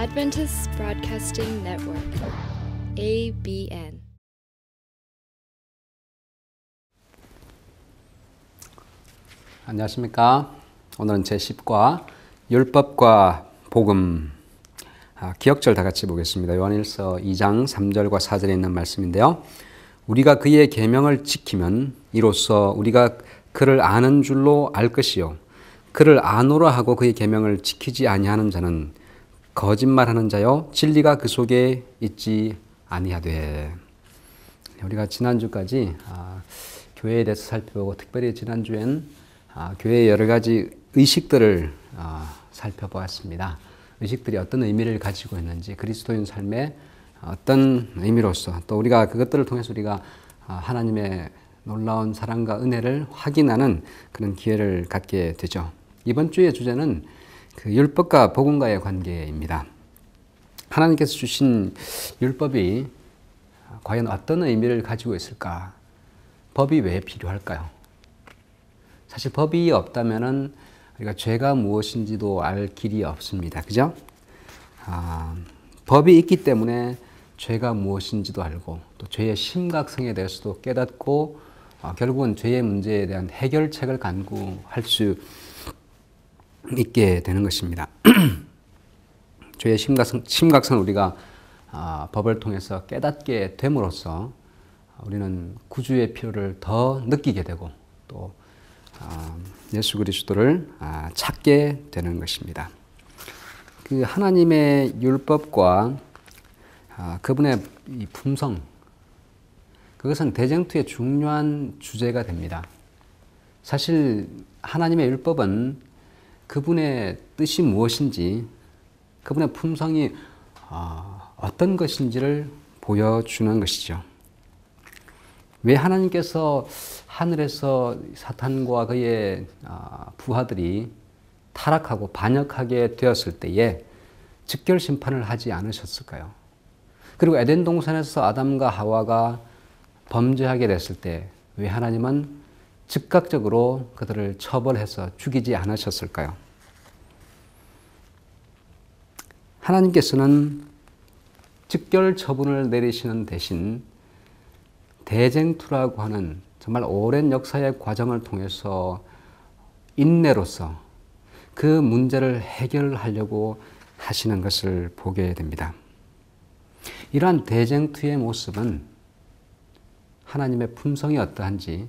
Adventist Broadcasting Network, ABN. 안녕하십니까. 오늘은 제10과 율법과 복음 기억절 다 같이 보겠습니다. 요한일서 2장 3절과 4절에 있는 말씀인데요. 우리가 그의 계명을 지키면 이로써 우리가 그를 아는 줄로 알 것이요 그를 아노라 하고 그의 계명을 지키지 아니하는 자는 거짓말하는 자요 진리가 그 속에 있지 아니하되. 우리가 지난주까지 교회에 대해서 살펴보고 특별히 지난주엔 교회의 여러 가지 의식들을 살펴보았습니다. 의식들이 어떤 의미를 가지고 있는지, 그리스도인 삶의 어떤 의미로서, 또 우리가 그것들을 통해서 우리가 하나님의 놀라운 사랑과 은혜를 확인하는 그런 기회를 갖게 되죠. 이번 주의 주제는 그 율법과 복음과의 관계입니다. 하나님께서 주신 율법이 과연 어떤 의미를 가지고 있을까? 법이 왜 필요할까요? 사실 법이 없다면은 우리가 죄가 무엇인지도 알 길이 없습니다. 그죠? 법이 있기 때문에 죄가 무엇인지도 알고 또 죄의 심각성에 대해서도 깨닫고 결국은 죄의 문제에 대한 해결책을 간구할 수 있게 되는 것입니다. 죄의 심각성을 우리가 법을 통해서 깨닫게 됨으로써 우리는 구주의 필요를 더 느끼게 되고 또 예수 그리스도를 찾게 되는 것입니다. 그 하나님의 율법과 그분의 이 품성, 그것은 대쟁투의 중요한 주제가 됩니다. 사실 하나님의 율법은 그분의 뜻이 무엇인지, 그분의 품성이 어떤 것인지를 보여주는 것이죠. 왜 하나님께서 하늘에서 사탄과 그의 부하들이 타락하고 반역하게 되었을 때에 즉결 심판을 하지 않으셨을까요? 그리고 에덴 동산에서 아담과 하와가 범죄하게 됐을 때 왜 하나님은 즉각적으로 그들을 처벌해서 죽이지 않으셨을까요? 하나님께서는 즉결 처분을 내리시는 대신 대쟁투라고 하는 정말 오랜 역사의 과정을 통해서 인내로서 그 문제를 해결하려고 하시는 것을 보게 됩니다. 이러한 대쟁투의 모습은 하나님의 품성이 어떠한지,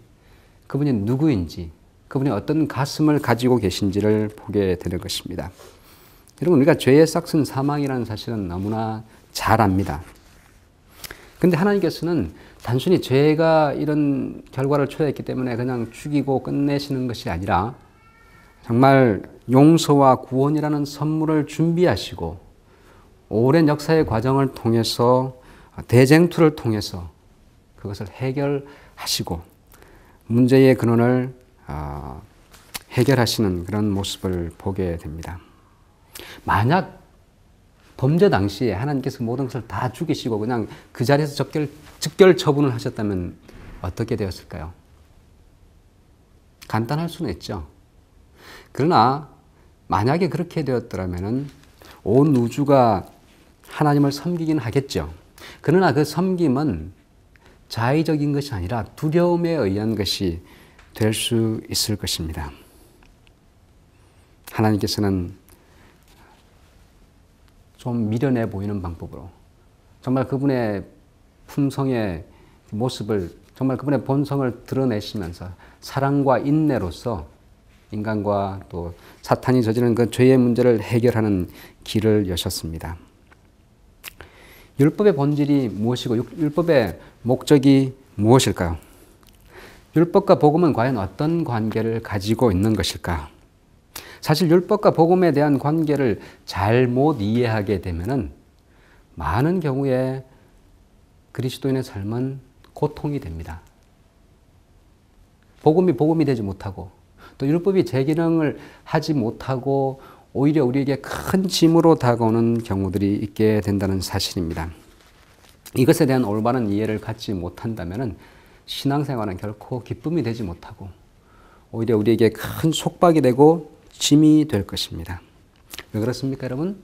그분이 누구인지, 그분이 어떤 가슴을 가지고 계신지를 보게 되는 것입니다. 여러분, 우리가 죄의 싹은 사망이라는 사실은 너무나 잘 압니다. 그런데 하나님께서는 단순히 죄가 이런 결과를 초래했기 때문에 그냥 죽이고 끝내시는 것이 아니라 정말 용서와 구원이라는 선물을 준비하시고 오랜 역사의 과정을 통해서 대쟁투를 통해서 그것을 해결하시고 문제의 근원을 해결하시는 그런 모습을 보게 됩니다. 만약 범죄 당시에 하나님께서 모든 것을 다 죽이시고 그냥 그 자리에서 즉결 처분을 하셨다면 어떻게 되었을까요? 간단할 수는 있죠. 그러나 만약에 그렇게 되었더라면 온 우주가 하나님을 섬기긴 하겠죠. 그러나 그 섬김은 자의적인 것이 아니라 두려움에 의한 것이 될 수 있을 것입니다. 하나님께서는 좀 미련해 보이는 방법으로 정말 그분의 품성의 모습을, 정말 그분의 본성을 드러내시면서 사랑과 인내로서 인간과 또 사탄이 저지른 그 죄의 문제를 해결하는 길을 여셨습니다. 율법의 본질이 무엇이고 율법의 목적이 무엇일까요? 율법과 복음은 과연 어떤 관계를 가지고 있는 것일까? 사실 율법과 복음에 대한 관계를 잘못 이해하게 되면은 많은 경우에 그리스도인의 삶은 고통이 됩니다. 복음이 되지 못하고 또 율법이 제 기능을 하지 못하고 오히려 우리에게 큰 짐으로 다가오는 경우들이 있게 된다는 사실입니다. 이것에 대한 올바른 이해를 갖지 못한다면은 신앙생활은 결코 기쁨이 되지 못하고 오히려 우리에게 큰 속박이 되고 짐이 될 것입니다. 왜 그렇습니까, 여러분?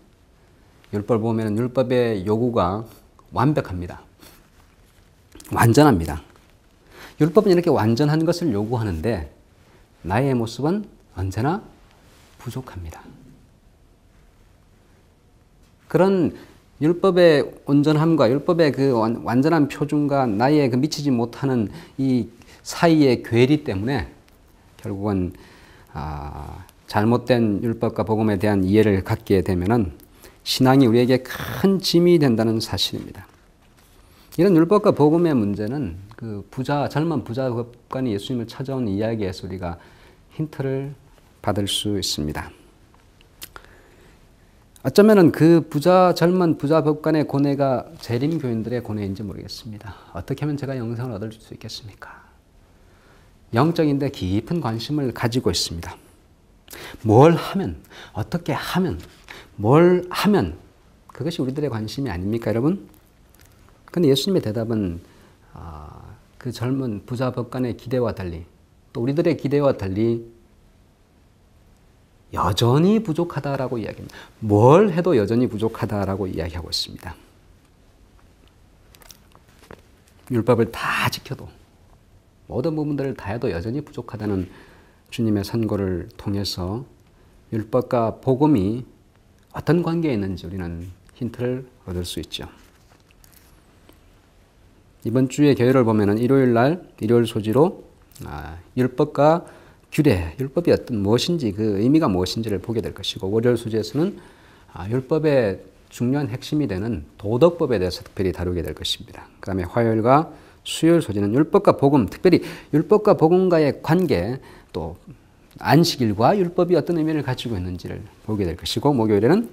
율법을 보면 율법의 요구가 완벽합니다. 완전합니다. 율법은 이렇게 완전한 것을 요구하는데 나의 모습은 언제나 부족합니다. 그런 율법의 온전함과 율법의 그 완전한 표준과 나의 그 미치지 못하는 이 사이의 괴리 때문에 결국은 잘못된 율법과 복음에 대한 이해를 갖게 되면은 신앙이 우리에게 큰 짐이 된다는 사실입니다. 이런 율법과 복음의 문제는 그 젊은 부자 법관이 예수님을 찾아온 이야기에서 우리가 힌트를 받을 수 있습니다. 어쩌면은 그 젊은 부자 법관의 고뇌가 재림 교인들의 고뇌인지 모르겠습니다. 어떻게 하면 제가 영생을 얻을 수 있겠습니까? 영적인데 깊은 관심을 가지고 있습니다. 뭘 하면, 어떻게 하면, 뭘 하면 그것이 우리들의 관심이 아닙니까, 여러분? 근데 예수님의 대답은 그 젊은 부자 법관의 기대와 달리 또 우리들의 기대와 달리 여전히 부족하다라고 이야기합니다. 뭘 해도 여전히 부족하다라고 이야기하고 있습니다. 율법을 다 지켜도 모든 부분들을 다 해도 여전히 부족하다는 주님의 선고를 통해서 율법과 복음이 어떤 관계에 있는지 우리는 힌트를 얻을 수 있죠. 이번 주의 교회를 보면은 일요일 소지로 율법과 규례, 율법이 무엇인지 그 의미가 무엇인지를 보게 될 것이고 월요일 소지에서는 율법의 중요한 핵심이 되는 도덕법에 대해서 특별히 다루게 될 것입니다. 그 다음에 화요일과 수요일 소지는 율법과 복음, 특별히 율법과 복음과의 관계, 또 안식일과 율법이 어떤 의미를 가지고 있는지를 보게 될 것이고 목요일에는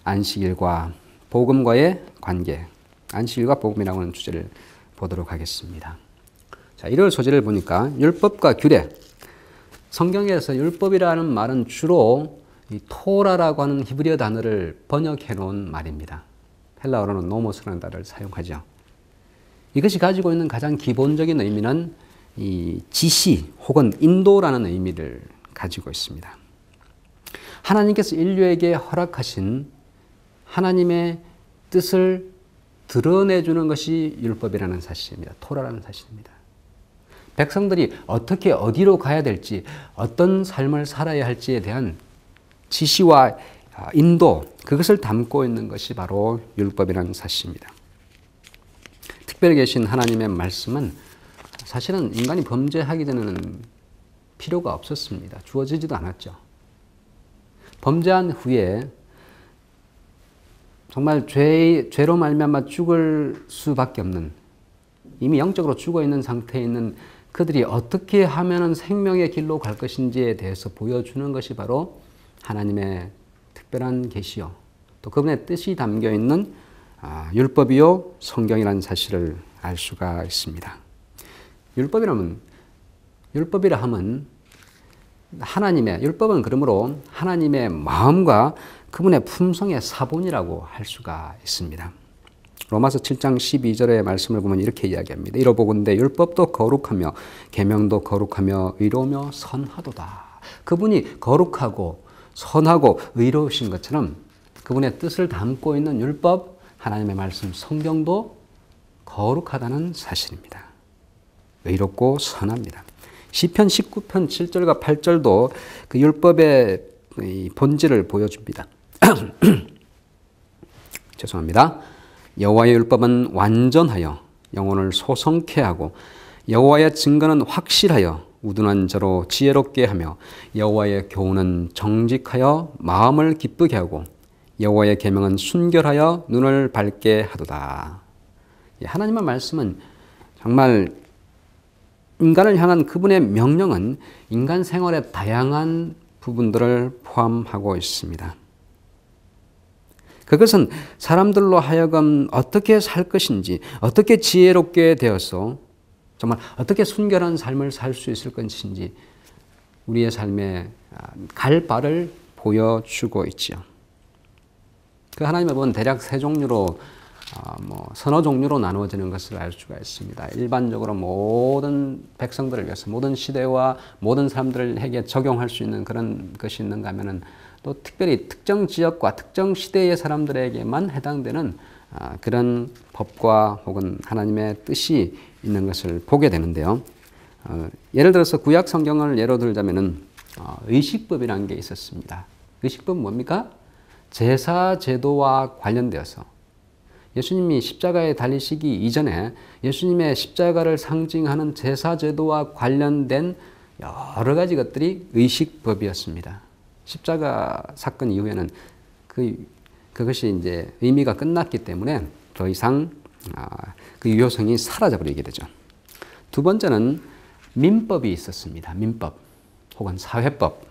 안식일과 복음과의 관계, 안식일과 복음이라고 하는 주제를 보도록 하겠습니다. 자, 일요일 소지를 보니까 율법과 규례, 성경에서 율법이라는 말은 주로 이 토라라고 하는 히브리어 단어를 번역해 놓은 말입니다. 헬라어로는 노모스라는 단어를 사용하죠. 이것이 가지고 있는 가장 기본적인 의미는 이 지시 혹은 인도라는 의미를 가지고 있습니다. 하나님께서 인류에게 허락하신 하나님의 뜻을 드러내주는 것이 율법이라는 사실입니다. 토라라는 사실입니다. 백성들이 어떻게 어디로 가야 될지 어떤 삶을 살아야 할지에 대한 지시와 인도, 그것을 담고 있는 것이 바로 율법이라는 사실입니다. 특별히 계신 하나님의 말씀은 사실은 인간이 범죄하기 전에는 필요가 없었습니다. 주어지지도 않았죠. 범죄한 후에 정말 죄로 말미암아 죽을 수밖에 없는, 이미 영적으로 죽어있는 상태에 있는 그들이 어떻게 하면 생명의 길로 갈 것인지에 대해서 보여주는 것이 바로 하나님의 특별한 계시요, 또 그분의 뜻이 담겨있는 율법이요 성경이라는 사실을 알 수가 있습니다. 율법이라 함은 율법은 그러므로 하나님의 마음과 그분의 품성의 사본이라고 할 수가 있습니다. 로마서 7장 12절의 말씀을 보면 이렇게 이야기합니다. 이러보건대 율법도 거룩하며 계명도 거룩하며 의로우며 선하도다. 그분이 거룩하고 선하고 의로우신 것처럼 그분의 뜻을 담고 있는 율법, 하나님의 말씀, 성경도 거룩하다는 사실입니다. 의롭고 선합니다. 시편 19편 7절과 8절도 그 율법의 본질을 보여줍니다. 죄송합니다. 여호와의 율법은 완전하여 영혼을 소성케 하고 여호와의 증거는 확실하여 우둔한 자로 지혜롭게 하며 여호와의 교훈은 정직하여 마음을 기쁘게 하고 여호와의 계명은 순결하여 눈을 밝게 하도다. 하나님의 말씀은 정말 인간을 향한 그분의 명령은 인간 생활의 다양한 부분들을 포함하고 있습니다. 그것은 사람들로 하여금 어떻게 살 것인지, 어떻게 지혜롭게 되어서 정말 어떻게 순결한 삶을 살 수 있을 것인지 우리의 삶에 갈 바를 보여주고 있죠. 그 하나님의 법은 대략 세 종류로 서너 종류로 나누어지는 것을 알 수가 있습니다. 일반적으로 모든 백성들을 위해서 모든 시대와 모든 사람들에게 적용할 수 있는 그런 것이 있는가 하면은 또 특별히 특정 지역과 특정 시대의 사람들에게만 해당되는 그런 법과 혹은 하나님의 뜻이 있는 것을 보게 되는데요. 예를 들어서 구약 성경을 예로 들자면은 의식법이라는 게 있었습니다. 의식법은 뭡니까? 제사 제도와 관련되어서 예수님이 십자가에 달리시기 이전에 예수님의 십자가를 상징하는 제사 제도와 관련된 여러 가지 것들이 의식법이었습니다. 십자가 사건 이후에는 그것이 이제 의미가 끝났기 때문에 더 이상 그 유효성이 사라져버리게 되죠. 두 번째는 민법이 있었습니다. 민법 혹은 사회법.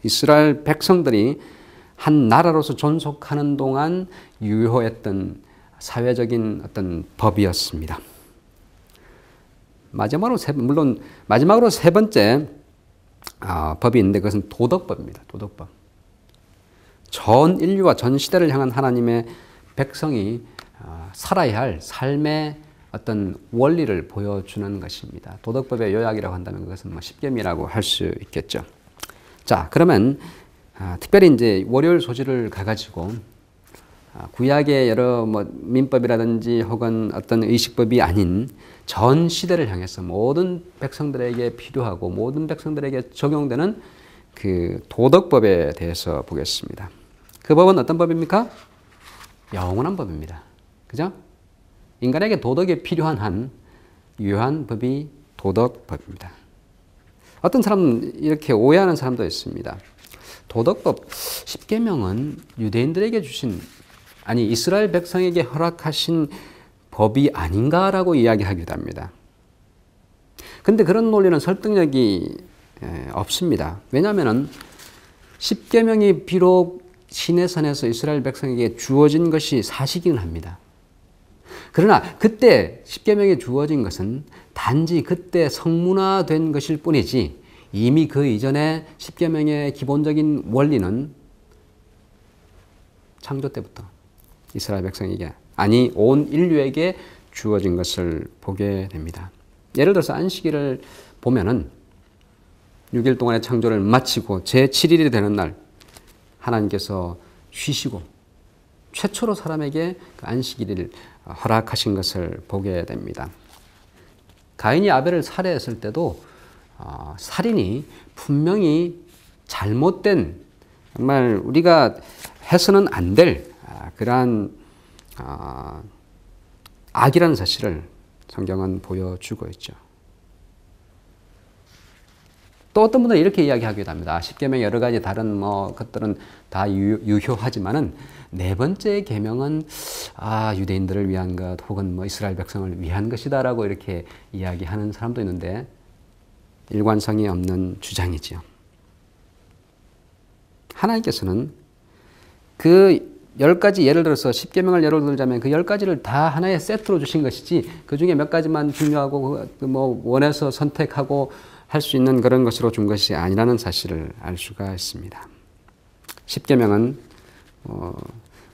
이스라엘 백성들이 한 나라로서 존속하는 동안 유효했던 사회적인 어떤 법이었습니다. 마지막으로 세 번째 법이 있는데 그것은 도덕법입니다. 도덕법. 전 인류와 전 시대를 향한 하나님의 백성이 살아야 할 삶의 어떤 원리를 보여주는 것입니다. 도덕법의 요약이라고 한다면 그것은 십계명이라고 할 수 있겠죠. 자, 그러면 특별히 이제 월요일 소지를 가가지고 구약의 여러 민법이라든지 혹은 어떤 의식법이 아닌 전 시대를 향해서 모든 백성들에게 필요하고 모든 백성들에게 적용되는 그 도덕법에 대해서 보겠습니다. 그 법은 어떤 법입니까? 영원한 법입니다. 그죠? 인간에게 도덕이 필요한 한 유효한 법이 도덕법입니다. 어떤 사람은 이렇게 오해하는 사람도 있습니다. 도덕법, 십계명은 유대인들에게 주신 이스라엘 백성에게 허락하신 법이 아닌가라고 이야기하기도 합니다. 그런데 그런 논리는 설득력이 없습니다. 왜냐하면 십계명이 비록 시내산에서 이스라엘 백성에게 주어진 것이 사실이긴 합니다. 그러나 그때 십계명이 주어진 것은 단지 그때 성문화된 것일 뿐이지 이미 그 이전에 십계명의 기본적인 원리는 창조 때부터 이스라엘 백성에게 온 인류에게 주어진 것을 보게 됩니다. 예를 들어서 안식일을 보면은 6일 동안의 창조를 마치고 제7일이 되는 날 하나님께서 쉬시고 최초로 사람에게 그 안식일을 허락하신 것을 보게 됩니다. 가인이 아벨을 살해했을 때도 살인이 분명히 잘못된 정말 우리가 해서는 안 될 그러한 악이라는 사실을 성경은 보여주고 있죠. 또 어떤 분들은 이렇게 이야기하기도 합니다. 십계명의 여러 가지 다른 것들은 다 유효하지만은 네 번째 계명은 유대인들을 위한 것 혹은 이스라엘 백성을 위한 것이다라고 이렇게 이야기하는 사람도 있는데 일관성이 없는 주장이지요. 하나님께서는 그 10가지 예를 들어서 십계명을 예로 들자면 그 10가지를 다 하나의 세트로 주신 것이지 그 중에 몇 가지만 중요하고 원해서 선택하고 할 수 있는 그런 것으로 준 것이 아니라는 사실을 알 수가 있습니다. 십계명은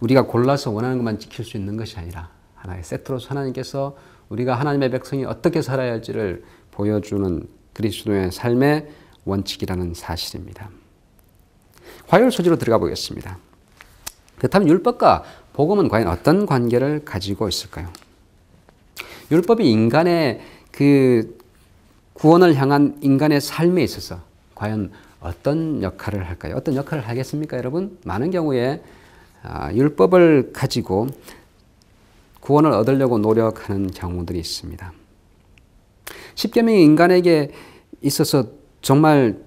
우리가 골라서 원하는 것만 지킬 수 있는 것이 아니라 하나의 세트로서 하나님께서 우리가 하나님의 백성이 어떻게 살아야 할지를 보여주는 그리스도의 삶의 원칙이라는 사실입니다. 화요일 소지로 들어가 보겠습니다. 그렇다면 율법과 복음은 과연 어떤 관계를 가지고 있을까요? 율법이 인간의 그 구원을 향한 인간의 삶에 있어서 과연 어떤 역할을 할까요? 어떤 역할을 하겠습니까, 여러분? 많은 경우에 율법을 가지고 구원을 얻으려고 노력하는 경우들이 있습니다. 십계명이 인간에게 있어서 정말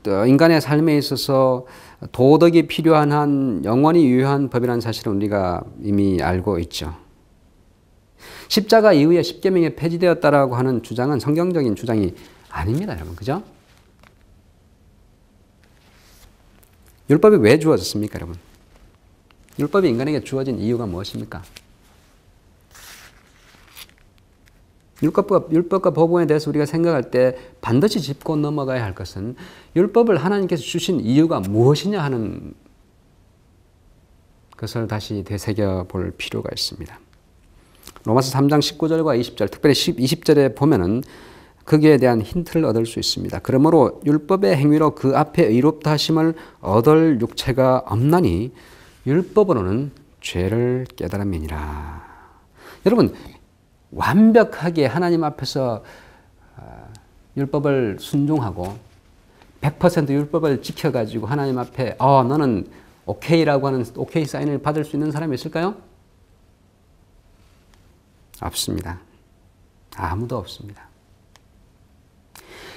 인간의 삶에 있어서 도덕이 필요한 한 영원히 유효한 법이라는 사실은 우리가 이미 알고 있죠. 십자가 이후에 십계명이 폐지되었다라고 하는 주장은 성경적인 주장이 아닙니다, 여러분. 그죠? 율법이 왜 주어졌습니까, 여러분? 율법이 인간에게 주어진 이유가 무엇입니까? 율법과 법원에 대해서 우리가 생각할 때 반드시 짚고 넘어가야 할 것은 율법을 하나님께서 주신 이유가 무엇이냐 하는 것을 다시 되새겨 볼 필요가 있습니다. 로마서 3장 19절과 20절, 특별히 20절에 보면은 거기에 대한 힌트를 얻을 수 있습니다. 그러므로 율법의 행위로 그 앞에 의롭다 하심을 얻을 육체가 없나니 율법으로는 죄를 깨달음이니라. 여러분, 완벽하게 하나님 앞에서 율법을 순종하고 100% 율법을 지켜가지고 하나님 앞에 너는 오케이라고 하는 오케이 사인을 받을 수 있는 사람이 있을까요? 없습니다. 아무도 없습니다.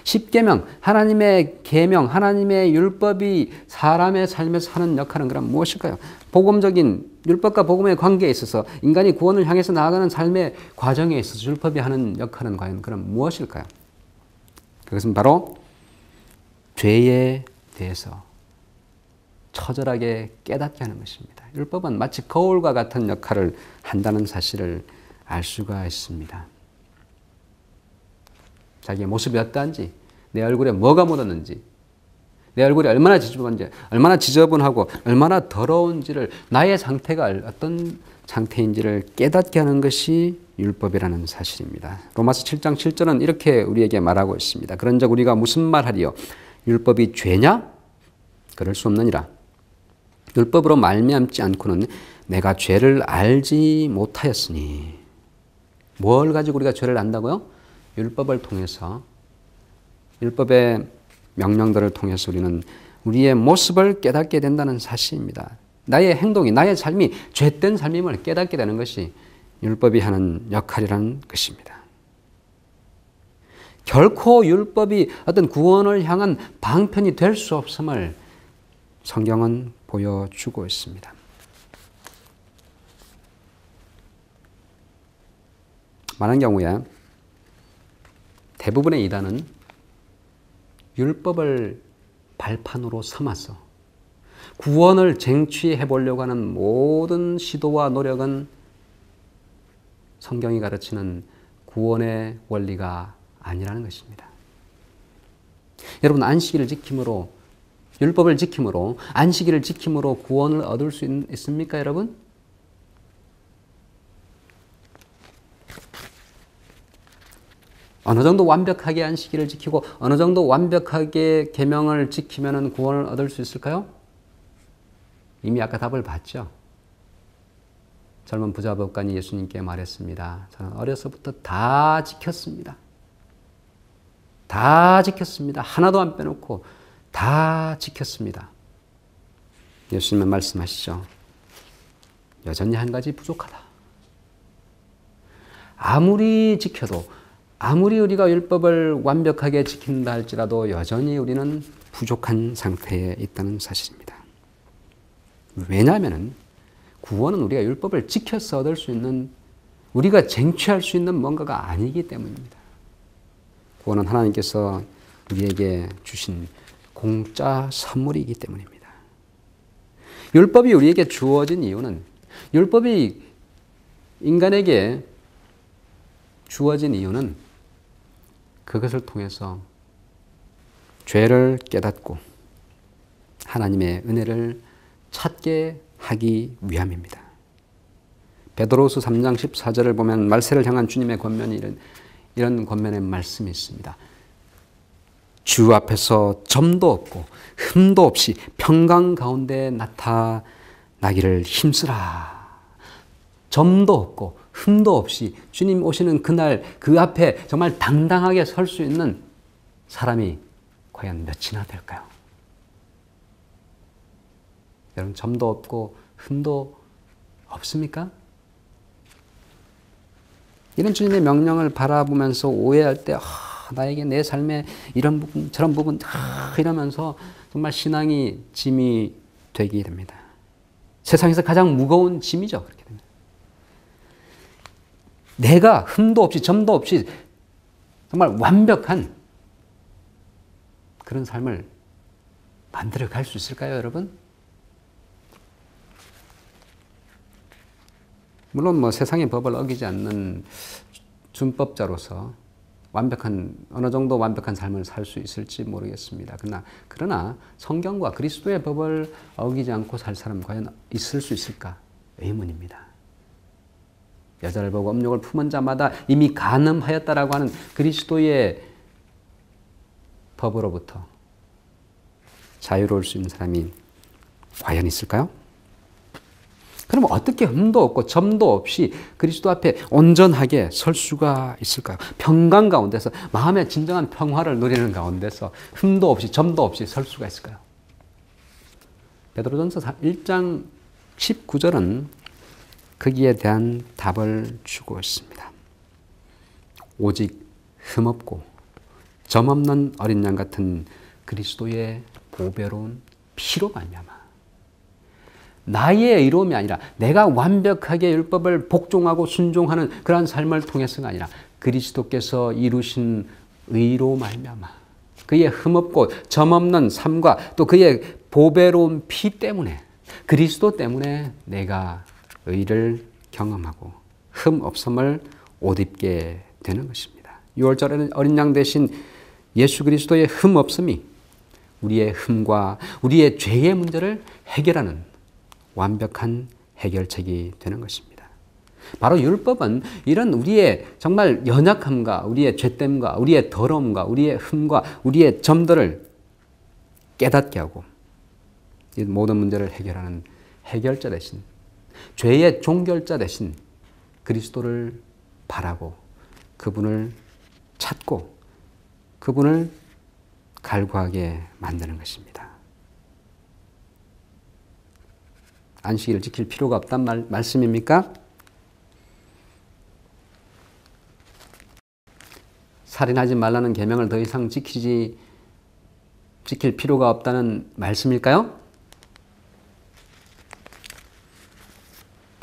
십계명, 하나님의 계명, 하나님의 율법이 사람의 삶에서 하는 역할은 그럼 무엇일까요? 복음적인 율법과 복음의 관계에 있어서 인간이 구원을 향해서 나아가는 삶의 과정에 있어서 율법이 하는 역할은 과연 그럼 무엇일까요? 그것은 바로 죄에 대해서 처절하게 깨닫게 하는 것입니다. 율법은 마치 거울과 같은 역할을 한다는 사실을 알 수가 있습니다. 자기의 모습이 어떠한지, 내 얼굴에 뭐가 묻었는지, 내 얼굴이 얼마나 지저분하고 얼마나 더러운지를, 나의 상태가 어떤 상태인지를 깨닫게 하는 것이 율법이라는 사실입니다. 로마서 7장 7절은 이렇게 우리에게 말하고 있습니다. 그런즉 우리가 무슨 말하리요? 율법이 죄냐? 그럴 수 없느니라. 율법으로 말미암지 않고는 내가 죄를 알지 못하였으니. 뭘 가지고 우리가 죄를 안다고요? 율법을 통해서, 율법의 명령들을 통해서 우리는 우리의 모습을 깨닫게 된다는 사실입니다. 나의 행동이, 나의 삶이 죄된 삶임을 깨닫게 되는 것이 율법이 하는 역할이라는 것입니다. 결코 율법이 어떤 구원을 향한 방편이 될 수 없음을 성경은 보여주고 있습니다. 많은 경우에 대부분의 이단은 율법을 발판으로 삼아서 구원을 쟁취해 보려고 하는 모든 시도와 노력은 성경이 가르치는 구원의 원리가 아니라는 것입니다. 여러분, 안식일을 지킴으로, 율법을 지킴으로, 안식일을 지킴으로 구원을 얻을 수 있습니까, 여러분? 어느 정도 완벽하게 안식일을 지키고 어느 정도 완벽하게 계명을 지키면 구원을 얻을 수 있을까요? 이미 아까 답을 봤죠. 젊은 부자 법관이 예수님께 말했습니다. 저는 어려서부터 다 지켰습니다. 다 지켰습니다. 하나도 안 빼놓고 다 지켰습니다. 예수님은 말씀하시죠. 여전히 한 가지 부족하다. 아무리 지켜도, 아무리 우리가 율법을 완벽하게 지킨다 할지라도 여전히 우리는 부족한 상태에 있다는 사실입니다. 왜냐하면 구원은 우리가 율법을 지켜서 얻을 수 있는, 우리가 쟁취할 수 있는 뭔가가 아니기 때문입니다. 구원은 하나님께서 우리에게 주신 공짜 선물이기 때문입니다. 율법이 우리에게 주어진 이유는, 율법이 인간에게 주어진 이유는 그것을 통해서 죄를 깨닫고 하나님의 은혜를 찾게 하기 위함입니다. 베드로후서 3장 14절을 보면 말세를 향한 주님의 권면이 이런 권면의 말씀이 있습니다. 주 앞에서 점도 없고 흠도 없이 평강 가운데 나타나기를 힘쓰라. 점도 없고 흠도 없이 주님 오시는 그날 그 앞에 정말 당당하게 설 수 있는 사람이 과연 몇이나 될까요? 여러분, 점도 없고 흠도 없습니까? 이런 주님의 명령을 바라보면서 오해할 때 나에게 내 삶에 이런 부분 저런 부분 이러면서 정말 신앙이 짐이 되게 됩니다. 세상에서 가장 무거운 짐이죠. 그렇게 됩니다. 내가 흠도 없이 점도 없이 정말 완벽한 그런 삶을 만들어 갈 수 있을까요, 여러분? 물론 세상의 법을 어기지 않는 준법자로서 어느 정도 완벽한 삶을 살 수 있을지 모르겠습니다. 그러나 성경과 그리스도의 법을 어기지 않고 살 사람 과연 있을 수 있을까? 의문입니다. 여자를 보고 음욕을 품은 자마다 이미 간음하였다라고 하는 그리스도의 법으로부터 자유로울 수 있는 사람이 과연 있을까요? 그럼 어떻게 흠도 없고 점도 없이 그리스도 앞에 온전하게 설 수가 있을까요? 평강 가운데서 마음의 진정한 평화를 누리는 가운데서 흠도 없이 점도 없이 설 수가 있을까요? 베드로전서 1장 19절은 거기에 대한 답을 주고 있습니다. 오직 흠없고 점없는 어린 양 같은 그리스도의 보배로운 피로 말미암아 나의 의로움이 아니라 내가 완벽하게 율법을 복종하고 순종하는 그러한 삶을 통해서가 아니라 그리스도께서 이루신 의로 말미암아 그의 흠없고 점없는 삶과 또 그의 보배로운 피 때문에 그리스도 때문에 내가 의를 경험하고 흠 없음을 옷 입게 되는 것입니다. 6월절에는 어린 양 대신 예수 그리스도의 흠 없음이 우리의 흠과 우리의 죄의 문제를 해결하는 완벽한 해결책이 되는 것입니다. 바로 율법은 이런 우리의 정말 연약함과 우리의 죄됨과 우리의 더러움과 우리의 흠과 우리의 점들을 깨닫게 하고 이 모든 문제를 해결하는 해결자 대신 죄의 종결자 대신 그리스도를 바라고 그분을 찾고 그분을 갈구하게 만드는 것입니다. 안식일을 지킬 필요가 없단 말씀입니까? 살인하지 말라는 계명을 더 이상 지킬 필요가 없다는 말씀일까요?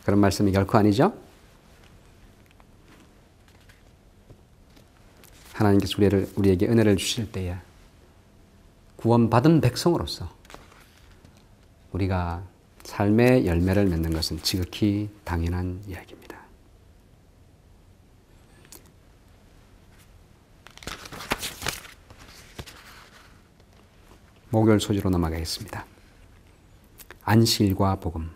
그런 말씀이 결코 아니죠. 하나님께서 우리에게 은혜를 주실 때에 구원받은 백성으로서 우리가 삶의 열매를 맺는 것은 지극히 당연한 이야기입니다. 목요일 소지로 넘어가겠습니다. 안식일과 복음.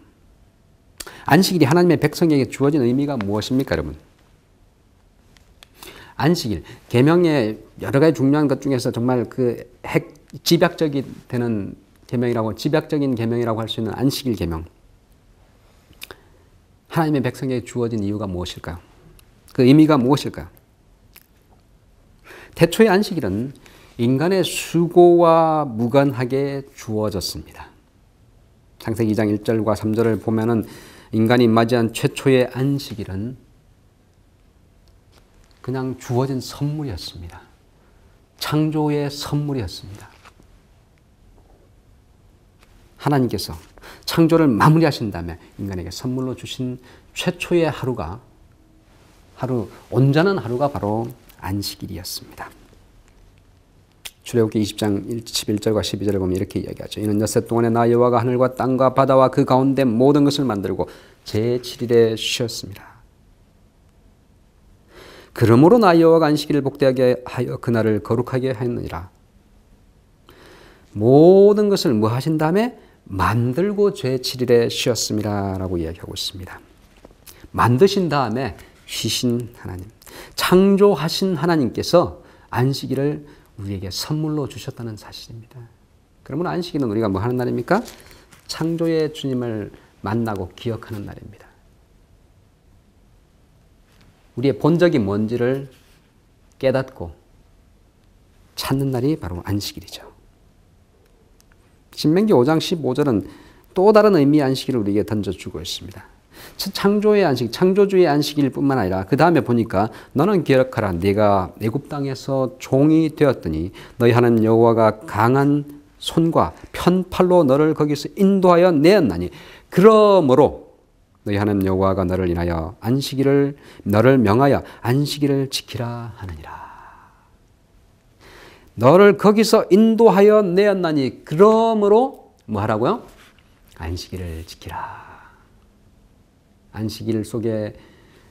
안식일이 하나님의 백성에게 주어진 의미가 무엇입니까, 여러분? 안식일, 계명의 여러 가지 중요한 것 중에서 정말 집약적인 되는 계명이라고, 집약적인 계명이라고 할 수 있는 안식일 계명. 하나님의 백성에게 주어진 이유가 무엇일까요? 그 의미가 무엇일까요? 태초의 안식일은 인간의 수고와 무관하게 주어졌습니다. 창세기 2장 1절과 3절을 보면은 인간이 맞이한 최초의 안식일은 그냥 주어진 선물이었습니다. 창조의 선물이었습니다. 하나님께서 창조를 마무리하신 다음에 인간에게 선물로 주신 최초의 온전한 하루가 바로 안식일이었습니다. 출애굽기 20장 11절과 12절을 보면 이렇게 이야기하죠. 이는 엿새 동안에 나 여호와가 하늘과 땅과 바다와 그 가운데 모든 것을 만들고 제7일에 쉬었습니다. 그러므로 나 여호와가 안식일을 복되게 하여 그날을 거룩하게 하였느니라. 모든 것을 뭐 하신 다음에 만들고 제7일에 쉬었습니다 라고 이야기하고 있습니다. 만드신 다음에 쉬신 하나님, 창조하신 하나님께서 안식일을 우리에게 선물로 주셨다는 사실입니다. 그러면 안식일은 우리가 뭐 하는 날입니까? 창조의 주님을 만나고 기억하는 날입니다. 우리의 본적이 뭔지를 깨닫고 찾는 날이 바로 안식일이죠. 신명기 5장 15절은 또 다른 의미의 안식일을 우리에게 던져주고 있습니다. 창조의 안식, 창조주의 안식일 뿐만 아니라 그 다음에 보니까 너는 기억하라. 네가 애굽 땅에서 종이 되었더니 너희 하나님 여호와가 강한 손과 편팔로 너를 거기서 인도하여 내었나니 그러므로 너희 하나님 여호와가 너를 인하여 너를 명하여 안식일을 지키라 하느니라. 너를 거기서 인도하여 내었나니 그러므로 뭐 하라고요? 안식일을 지키라. 안식일 속에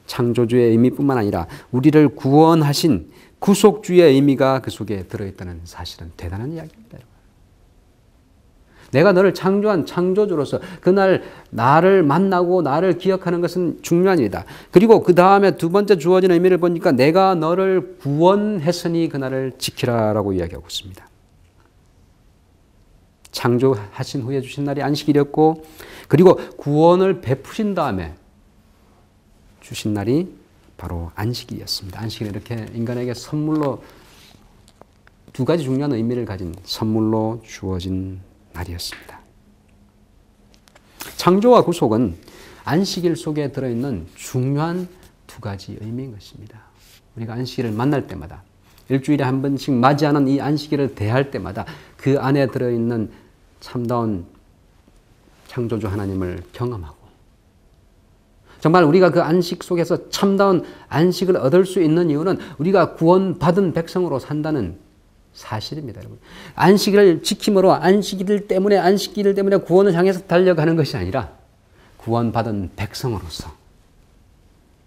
창조주의 의미뿐만 아니라 우리를 구원하신 구속주의 의미가 그 속에 들어있다는 사실은 대단한 이야기입니다. 내가 너를 창조한 창조주로서 그날 나를 만나고 나를 기억하는 것은 중요한 일이다. 그리고 그 다음에 두 번째 주어진 의미를 보니까 내가 너를 구원했으니 그날을 지키라라고 이야기하고 있습니다. 창조하신 후에 주신 날이 안식일이었고, 그리고 구원을 베푸신 다음에 주신 날이 바로 안식일이었습니다. 안식일은 이렇게 인간에게 선물로 두 가지 중요한 의미를 가진 선물로 주어진 날이었습니다. 창조와 구속은 안식일 속에 들어있는 중요한 두 가지 의미인 것입니다. 우리가 안식일을 만날 때마다, 일주일에 한 번씩 맞이하는 이 안식일을 대할 때마다 그 안에 들어있는 참다운 창조주 하나님을 경험하고, 정말 우리가 그 안식 속에서 참다운 안식을 얻을 수 있는 이유는 우리가 구원받은 백성으로 산다는 사실입니다, 여러분. 안식일을 지킴으로 안식일 때문에 구원을 향해서 달려가는 것이 아니라 구원받은 백성으로서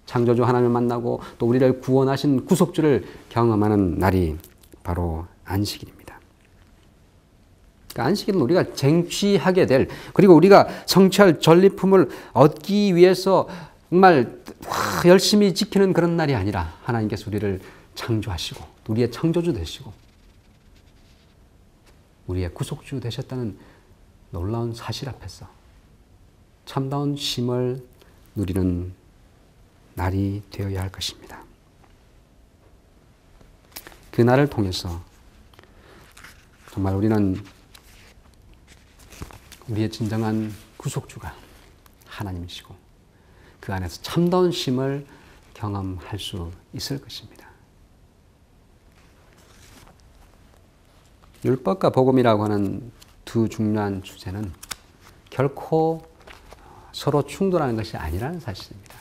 창조주 하나님을 만나고 또 우리를 구원하신 구속주를 경험하는 날이 바로 안식일입니다. 그러니까 안식일은 우리가 쟁취하게 될, 그리고 우리가 성취할 전리품을 얻기 위해서 정말 열심히 지키는 그런 날이 아니라 하나님께서 우리를 창조하시고 우리의 창조주 되시고 우리의 구속주 되셨다는 놀라운 사실 앞에서 참다운 쉼을 누리는 날이 되어야 할 것입니다. 그 날을 통해서 정말 우리는 우리의 진정한 구속주가 하나님이시고 그 안에서 참다운 쉼을 경험할 수 있을 것입니다. 율법과 복음이라고 하는 두 중요한 주제는 결코 서로 충돌하는 것이 아니라는 사실입니다.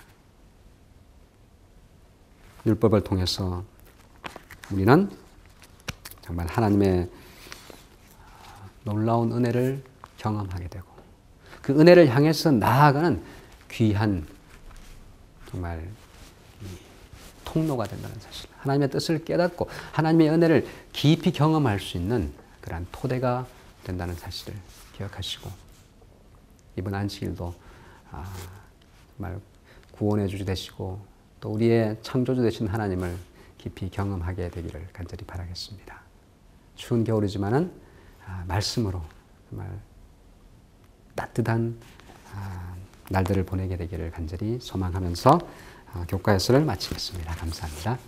율법을 통해서 우리는 정말 하나님의 놀라운 은혜를 경험하게 되고 그 은혜를 향해서 나아가는 귀한 정말 통로가 된다는 사실, 하나님의 뜻을 깨닫고 하나님의 은혜를 깊이 경험할 수 있는 그러한 토대가 된다는 사실을 기억하시고 이번 안식일도 정말 구원의 주주 되시고 또 우리의 창조주 되신 하나님을 깊이 경험하게 되기를 간절히 바라겠습니다. 추운 겨울이지만은 말씀으로 정말 따뜻한 날들을 보내게 되기를 간절히 소망하면서 교과 예수를 마치겠습니다. 감사합니다.